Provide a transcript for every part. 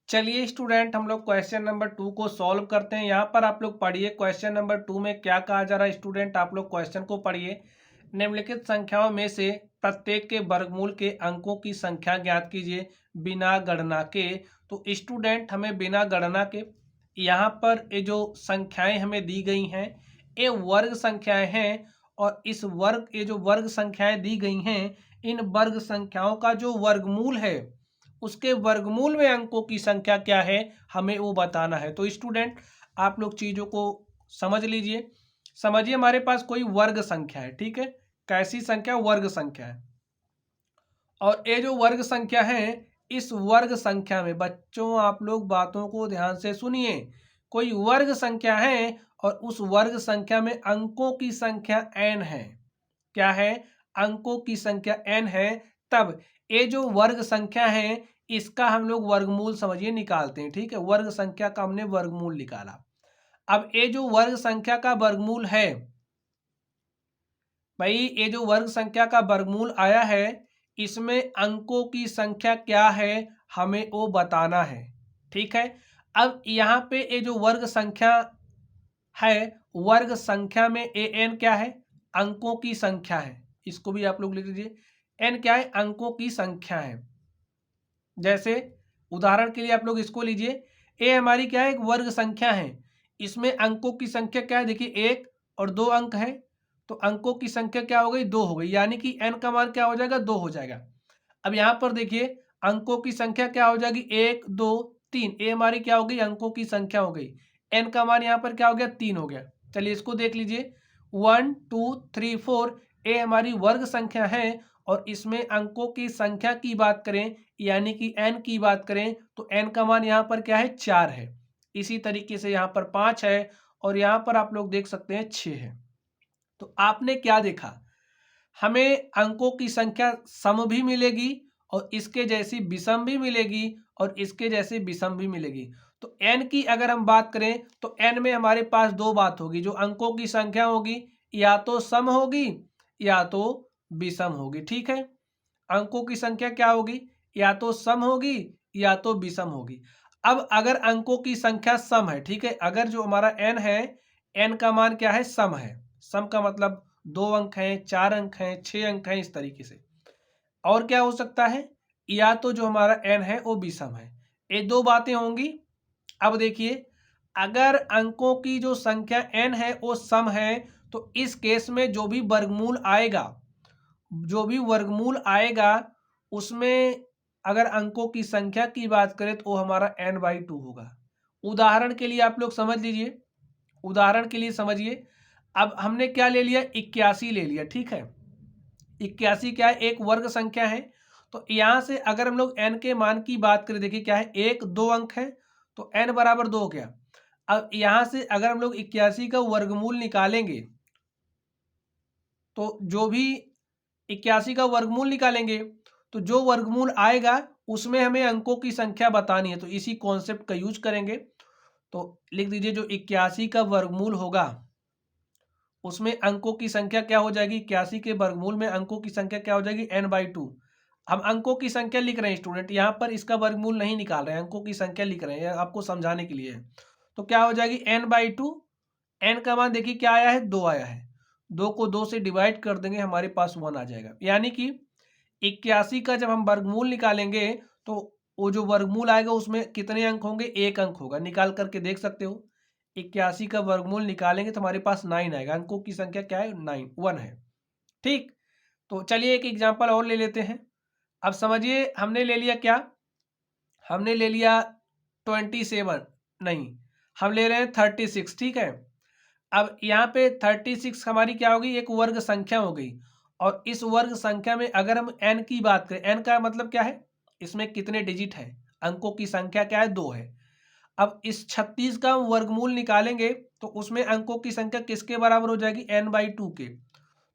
चलिए स्टूडेंट, हम लोग क्वेश्चन नंबर 2 को सॉल्व करते हैं। यहाँ पर आप लोग पढ़िए क्वेश्चन नंबर 2 में क्या कहा जा रहा है। स्टूडेंट आप लोग क्वेश्चन को पढ़िए। निम्नलिखित संख्याओं में से प्रत्येक के वर्गमूल के अंकों की संख्या ज्ञात कीजिए बिना गणना के। तो स्टूडेंट हमें बिना गणना के यहाँ पर ये जो संख्याएं हमें दी गई हैं ये वर्ग संख्याएं हैं। और इस वर्ग ये जो वर्ग संख्याएं दी गई हैं इन वर्ग संख्याओं का जो वर्गमूल है उसके वर्गमूल में अंकों की संख्या क्या है हमें वो बताना है। तो स्टूडेंट आप लोग चीज़ों को समझ लीजिए। समझिए हमारे पास कोई वर्ग संख्या है, ठीक है। कैसी संख्या? वर्ग संख्या है। और ये जो वर्ग संख्या है इस वर्ग संख्या में बच्चों आप लोग बातों को ध्यान से सुनिए। कोई वर्ग संख्या है और उस वर्ग संख्या में अंकों की संख्या n है। क्या है? अंकों की संख्या n है। तब ये जो वर्ग संख्या है इसका हम लोग वर्गमूल समझिए निकालते हैं, ठीक है। वर्ग संख्या का हमने वर्गमूल निकाला। अब ये जो वर्ग संख्या का वर्गमूल है भाई, ये जो वर्ग संख्या का वर्गमूल आया है इसमें अंकों की संख्या क्या है हमें वो बताना है, ठीक है। अब यहाँ पे ये जो वर्ग संख्या है वर्ग संख्या में an क्या है? अंकों की संख्या है। इसको भी आप लोग लिख लीजिए। n क्या है? अंकों की संख्या है। जैसे उदाहरण के लिए आप लोग इसको लीजिए। ए हमारी क्या है? एक वर्ग संख्या है। इसमें अंकों की संख्या क्या है? देखिए 1 और 2 अंक है तो अंकों की संख्या क्या हो गई? 2 हो गई, यानी कि n का मान क्या हो जाएगा? 2 हो जाएगा। अब यहाँ पर देखिए अंकों की संख्या क्या हो जाएगी? 1 2 3। ए हमारी क्या हो गई? अंकों की संख्या हो गई। n का मान यहाँ पर क्या हो गया? 3 हो गया। चलिए इसको देख लीजिए। 1 2 3 4 ए हमारी वर्ग संख्या है और इसमें अंकों की संख्या की बात करें यानी कि n की बात करें तो n का मान यहाँ पर क्या है? 4 है। इसी तरीके से यहाँ पर 5 है और यहाँ पर आप लोग देख सकते हैं 6 है। तो आपने क्या देखा? हमें अंकों की संख्या सम भी मिलेगी और इसके जैसी विषम भी मिलेगी और इसके जैसी विषम भी मिलेगी। तो n की अगर हम बात करें तो n में हमारे पास दो बात होगी। जो अंकों की संख्या होगी या तो सम होगी या तो विषम होगी, ठीक है। अंकों की संख्या क्या होगी? या तो सम होगी या तो विषम होगी। अब अगर अंकों की संख्या सम है, ठीक है, अगर जो हमारा n है n का मान क्या है? सम है। सम का मतलब 2 अंक हैं, 4 अंक हैं, 6 अंक हैं, इस तरीके से। और क्या हो सकता है? या तो जो हमारा n है वो विषम है। ये दो बातें होंगी। अब देखिए अगर अंकों की जो संख्या n है वो सम है तो इस केस में जो भी वर्गमूल आएगा उसमें अगर अंकों की संख्या की बात करें तो वो हमारा n/2 होगा। उदाहरण के लिए आप लोग समझ लीजिए। उदाहरण के लिए समझिए। अब हमने क्या ले लिया? 81 ले लिया, ठीक है। 81 क्या है? एक वर्ग संख्या है। तो यहाँ से अगर हम लोग n के मान की बात करें, देखिए क्या है? 1 2 अंक है तो n बराबर 2 हो गया। अब यहाँ से अगर हम लोग 81 का वर्गमूल निकालेंगे तो जो भी 81 का वर्गमूल निकालेंगे तो जो वर्गमूल आएगा उसमें हमें अंकों की संख्या बतानी है। तो इसी कॉन्सेप्ट का यूज करेंगे। तो लिख दीजिए जो 81 का वर्गमूल होगा उसमें अंकों की संख्या क्या हो जाएगी? 81 के वर्गमूल में अंकों की संख्या क्या हो जाएगी? n/2। हम अंकों की संख्या लिख रहे हैं स्टूडेंट, यहाँ पर इसका वर्गमूल नहीं निकाल रहे हैं, अंकों की संख्या लिख रहे हैं, आपको समझाने के लिए है। तो क्या हो जाएगी? n/2। n का मान देखिए क्या आया है? 2 आया है। 2 को 2 से डिवाइड कर देंगे हमारे पास 1 आ जाएगा। यानी कि 81 का जब हम वर्गमूल निकालेंगे तो वो जो वर्गमूल आएगा उसमें कितने अंक होंगे? 1 अंक होगा। निकाल करके देख सकते हो। 81 का वर्गमूल निकालेंगे तो हमारे पास 9 आएगा। अंकों की संख्या क्या है? 1 है, ठीक। तो चलिए एक एग्जांपल और ले लेते हैं। अब समझिए हमने ले लिया क्या? हमने ले लिया 27, नहीं, हम ले रहे हैं 36, ठीक है। अब यहाँ पे 36 हमारी क्या होगी? एक वर्ग संख्या हो गई। और इस वर्ग संख्या में अगर हम n की बात करें, n का मतलब क्या है? इसमें कितने डिजिट है? अंकों की संख्या क्या है? 2 है। अब इस 36 का वर्गमूल निकालेंगे तो उसमें अंकों की संख्या किसके बराबर हो जाएगी? n/2 के।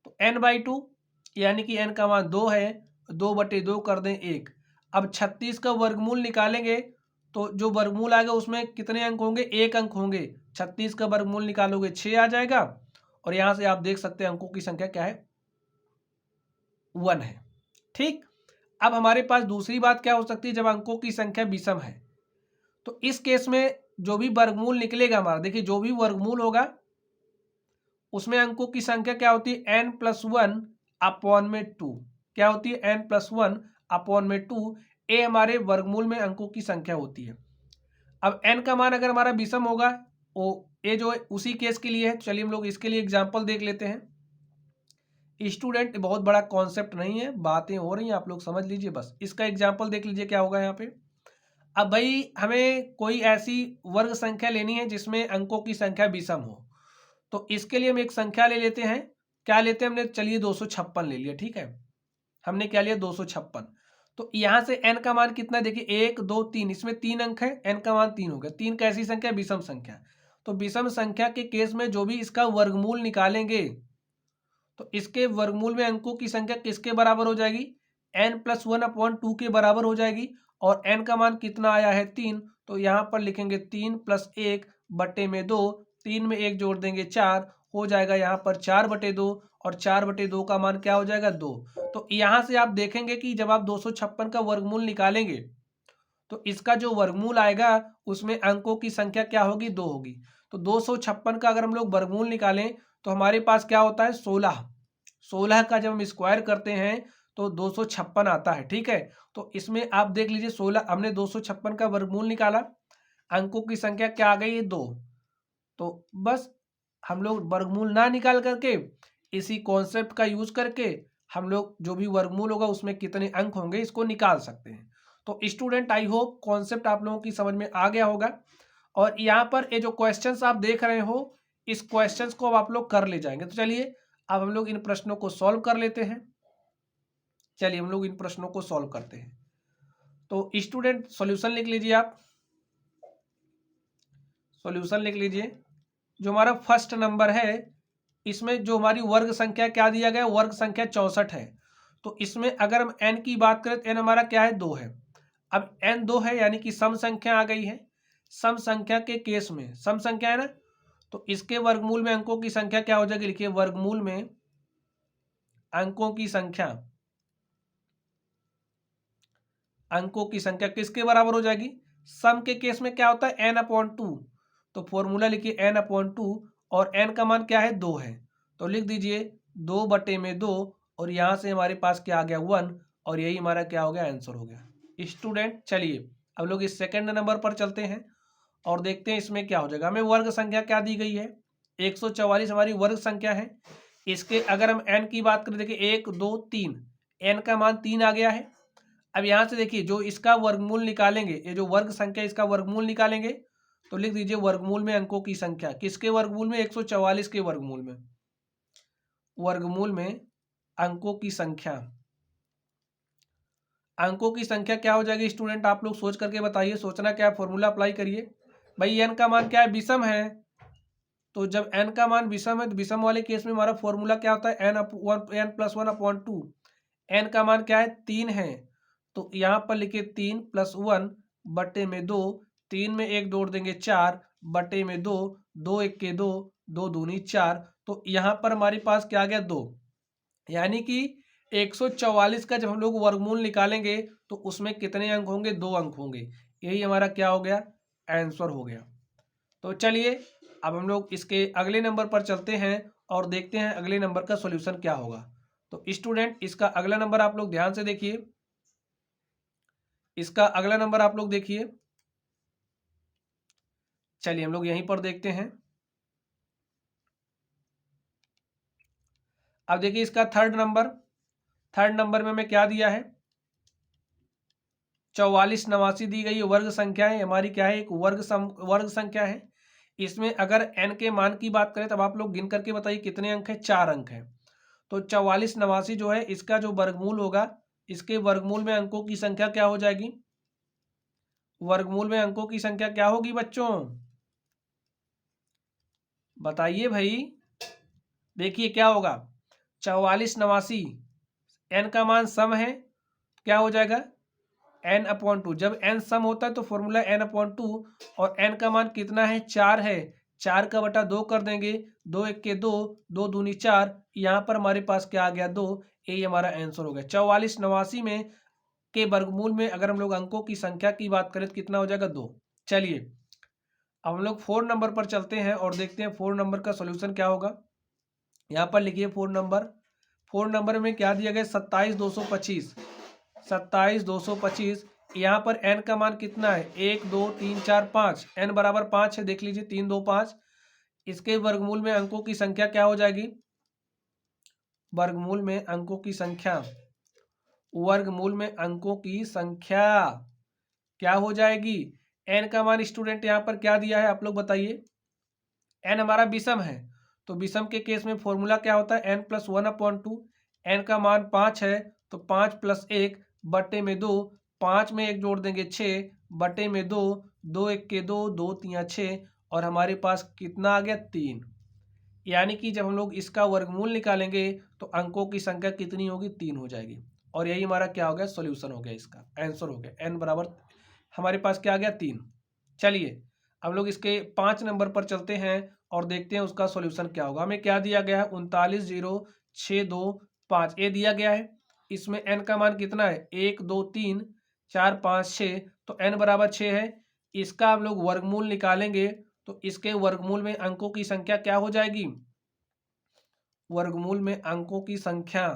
तो n/2 यानी कि n का मान 2 है, 2/2 कर दें 1। अब 36 का वर्गमूल निकालेंगे तो जो वर्गमूल आएगा उसमें कितने अंक होंगे? 1 अंक होंगे। 36 का वर्गमूल निकालोगे 6 आ जाएगा। और यहाँ से आप देख सकते हैं अंकों की संख्या क्या है? 1 है, ठीक। अब हमारे पास दूसरी बात क्या हो सकती है? जब अंकों की संख्या विषम है तो इस केस में जो भी वर्गमूल निकलेगा हमारा, देखिए जो भी वर्गमूल होगा उसमें अंकों की संख्या क्या होती है, n+1/2। क्या होती है, n+1/2। ए हमारे वर्गमूल में अंकों की संख्या होती है। अब n का मान अगर हमारा विषम होगा, ओ ए जो है उसी केस के लिए है। चलिए हम लोग इसके लिए एग्जाम्पल देख लेते हैं। स्टूडेंट बहुत बड़ा कॉन्सेप्ट नहीं है, बातें हो रही हैं, आप लोग समझ लीजिए बस। इसका एग्जाम्पल देख लीजिए क्या होगा यहाँ पे। अब भाई हमें कोई ऐसी वर्ग संख्या लेनी है जिसमें अंकों की संख्या विषम हो। तो इसके लिए हम एक संख्या ले लेते हैं। क्या लेते हैं हमने, चलिए 256 ले लिया, ठीक है। हमने क्या लिया, 256। तो यहाँ से n का मान कितना है, देखिए 1 2 3, इसमें 3 अंक है, n का मान 3 हो गया। 3 कैसी संख्या, विषम संख्या। तो विषम संख्या के केस में जो भी इसका वर्गमूल निकालेंगे तो इसके वर्गमूल में अंकों की संख्या किसके बराबर हो जाएगी, n+1/2 के बराबर हो जाएगी। और n का मान कितना आया है, 3। तो यहाँ पर लिखेंगे 3 + 1/2। 3 में 1 जोड़ देंगे 4, हो जाएगा यहाँ पर 4/2। और 4/2 का मान क्या हो जाएगा, 2। तो यहाँ से आप देखेंगे कि जब आप 256 का वर्गमूल निकालेंगे तो इसका जो वर्गमूल आएगा उसमें अंकों की संख्या क्या होगी, 2 होगी। तो 256 का अगर हम लोग वर्गमूल निकालें तो हमारे पास क्या होता है, 16। 16 का जब हम स्क्वायर करते हैं तो 256 आता है, ठीक है। तो इसमें आप देख लीजिए 16, हमने 256 का वर्गमूल निकाला, अंकों की संख्या क्या आ गई है, 2। तो बस हम लोग वर्गमूल ना निकाल करके इसी कॉन्सेप्ट का यूज करके हम लोग जो भी वर्गमूल होगा उसमें कितने अंक होंगे इसको निकाल सकते हैं। तो स्टूडेंट आई होप कॉन्सेप्ट आप लोगों की समझ में आ गया होगा। और यहाँ पर ये जो क्वेश्चंस आप देख रहे हो इस क्वेश्चंस को अब आप लोग कर ले जाएंगे। तो चलिए अब हम लोग इन प्रश्नों को सॉल्व कर लेते हैं। चलिए हम लोग इन प्रश्नों को सॉल्व करते हैं। तो स्टूडेंट सॉल्यूशन लिख लीजिए, आप सॉल्यूशन लिख लीजिए। जो हमारा फर्स्ट नंबर है इसमें जो हमारी वर्ग संख्या क्या दिया गया, वर्ग संख्या 64 है। तो इसमें अगर हम n की बात करें तो n हमारा क्या है, 2 है। अब n 2 है यानी कि सम संख्या आ गई है। सम संख्या के केस में सम संख्या है ना, तो इसके वर्गमूल में अंकों की संख्या क्या हो जाएगी, लिखिए वर्गमूल में अंकों की संख्या, अंकों की संख्या किसके बराबर हो जाएगी, सम के केस में क्या होता है, n/2। तो फॉर्मूला लिखिए n/2 और n का मान क्या है, 2 है। तो लिख दीजिए 2/2 और यहाँ से हमारे पास क्या आ गया, 1। और यही हमारा क्या हो गया, आंसर हो गया। स्टूडेंट चलिए अब लोग इस सेकंड नंबर पर चलते हैं और देखते हैं इसमें क्या हो जाएगा। हमें वर्ग संख्या क्या दी गई है, 144 हमारी वर्ग संख्या है। इसके अगर हम n की बात करें, देखिए 1 2 3, n का मान 3 आ गया है। अब यहाँ से देखिए जो इसका वर्गमूल निकालेंगे, ये जो वर्ग संख्या इसका वर्गमूल निकालेंगे तो लिख दीजिए वर्गमूल में अंकों की संख्या, किसके वर्गमूल में, 144 के वर्गमूल में, वर्गमूल में अंकों की संख्या। अंकों की संख्या क्या हो जाएगी स्टूडेंट, आप लोग सोच करके बताइए, सोचना क्या, फॉर्मूला अप्लाई करिए। भाई n का मान क्या है, विषम है। तो जब n का मान विषम है तो विषम वाले केस में हमारा फॉर्मूला क्या होता है, n+1/2। n का मान क्या है, 3 है। तो यहाँ पर लिखिए 3+1/2। 3 में 1 जोड़ देंगे 4/2। 2 1 के 2, 2 दूनी 4। तो यहाँ पर हमारे पास क्या आ गया, 2। यानी कि 144 का जब हम लोग वर्गमूल निकालेंगे तो उसमें कितने अंक होंगे, 2 अंक होंगे। यही हमारा क्या हो गया, आंसर हो गया। तो चलिए अब हम लोग इसके अगले नंबर पर चलते हैं और देखते हैं अगले नंबर का सॉल्यूशन क्या होगा। तो स्टूडेंट इसका अगला नंबर आप लोग ध्यान से देखिए, इसका अगला नंबर आप लोग देखिए। चलिए हम लोग यहीं पर देखते हैं। अब देखिए इसका थर्ड नंबर में हमें क्या दिया है, 44 89 दी गई वर्ग संख्या है हमारी, क्या है, एक वर्ग संख्या है। इसमें अगर n के मान की बात करें तब आप लोग गिन करके बताइए कितने अंक है, 4 अंक है। तो 44 89 जो है इसका जो वर्गमूल होगा, इसके वर्गमूल में अंकों की संख्या क्या हो जाएगी, वर्गमूल में अंकों की संख्या क्या होगी बच्चों, बताइए भाई। देखिए क्या होगा, 44 89, n का मान सम है, क्या हो जाएगा, n/2। जब n सम होता है तो फॉर्मूला n/2 और n का मान कितना है, 4 है। 4 का बटा 2 कर देंगे, 2 1 के 2, 2 दूनी 4। यहाँ पर हमारे पास क्या आ गया, 2। यही हमारा आंसर हो गया। 44 89 में के वर्गमूल में अगर हम लोग अंकों की संख्या की बात करें तो कितना हो जाएगा, 2। चलिए अब हम लोग 4 नंबर पर चलते हैं और देखते हैं 4 नंबर का सॉल्यूशन क्या होगा। यहाँ पर लिखिए 4 नंबर में क्या दिया गया, 27,225। 27,225। यहाँ पर n का मान कितना है, 1 2 3 4 5, n बराबर 5 है, देख लीजिए 3 2 5। इसके वर्गमूल में अंकों की संख्या क्या हो जाएगी, वर्गमूल में अंकों की संख्या, वर्गमूल में अंकों की संख्या क्या हो जाएगी। n का मान स्टूडेंट यहाँ पर क्या दिया है आप लोग बताइए, n हमारा विषम है, तो विषम के केस में फॉर्मूला क्या होता है, n+1/2। n का मान 5 है तो 5 + 1 बटे में 2, 5 में 1 जोड़ देंगे 6 बटे में 2, 2 1 के 2, 2 3 6, और हमारे पास कितना आ गया 3। यानी कि जब हम लोग इसका वर्गमूल निकालेंगे तो अंकों की संख्या कितनी होगी, 3 हो जाएगी। और यही हमारा क्या हो गया, सॉल्यूशन हो गया, इसका आंसर हो गया। n बराबर हमारे पास क्या आ गया 3। चलिए हम लोग इसके 5 नंबर पर चलते हैं और देखते हैं उसका सॉल्यूशन क्या होगा। हमें क्या दिया गया है, 39,0,625 ये दिया गया है। इसमें n का मान कितना है, 1 2 3 4 5 6, तो n बराबर 6 है। इसका हम लोग वर्गमूल निकालेंगे तो इसके वर्गमूल में अंकों की संख्या क्या हो जाएगी, वर्गमूल में अंकों की संख्या,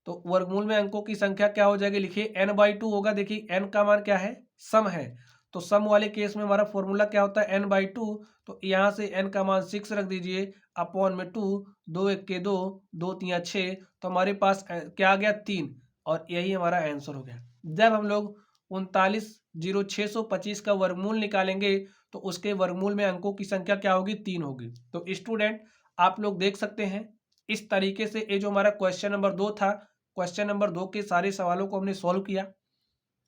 तो वर्गमूल में अंकों की संख्या क्या हो जाएगी, लिखिए n/2 होगा। देखिए n का मान क्या है, सम है, तो सम वाले केस में हमारा फॉर्मूला क्या होता है, n/2। तो यहाँ से n का मान 6 रख दीजिए, अपॉन में 2, 2 1 के 2, 2 3 6, तो हमारे पास क्या आ गया 3, और यही हमारा आंसर हो गया। जब हम लोग 39,0,625 का वर्गमूल निकालेंगे तो उसके वर्गमूल में अंकों की संख्या क्या होगी, 3 होगी। तो स्टूडेंट आप लोग देख सकते हैं इस तरीके से ये जो हमारा क्वेश्चन नंबर 2 था, क्वेश्चन नंबर 2 के सारे सवालों को हमने सॉल्व किया,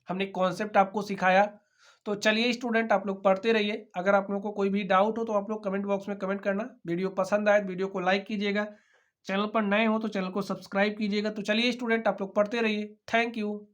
हमने कॉन्सेप्ट आपको सिखाया। तो चलिए स्टूडेंट आप लोग पढ़ते रहिए। अगर आप लोगों को कोई भी डाउट हो तो आप लोग कमेंट बॉक्स में कमेंट करना। वीडियो पसंद आए तो वीडियो को लाइक कीजिएगा, चैनल पर नए हो तो चैनल को सब्सक्राइब कीजिएगा। तो चलिए स्टूडेंट आप लोग पढ़ते रहिए। Thank you.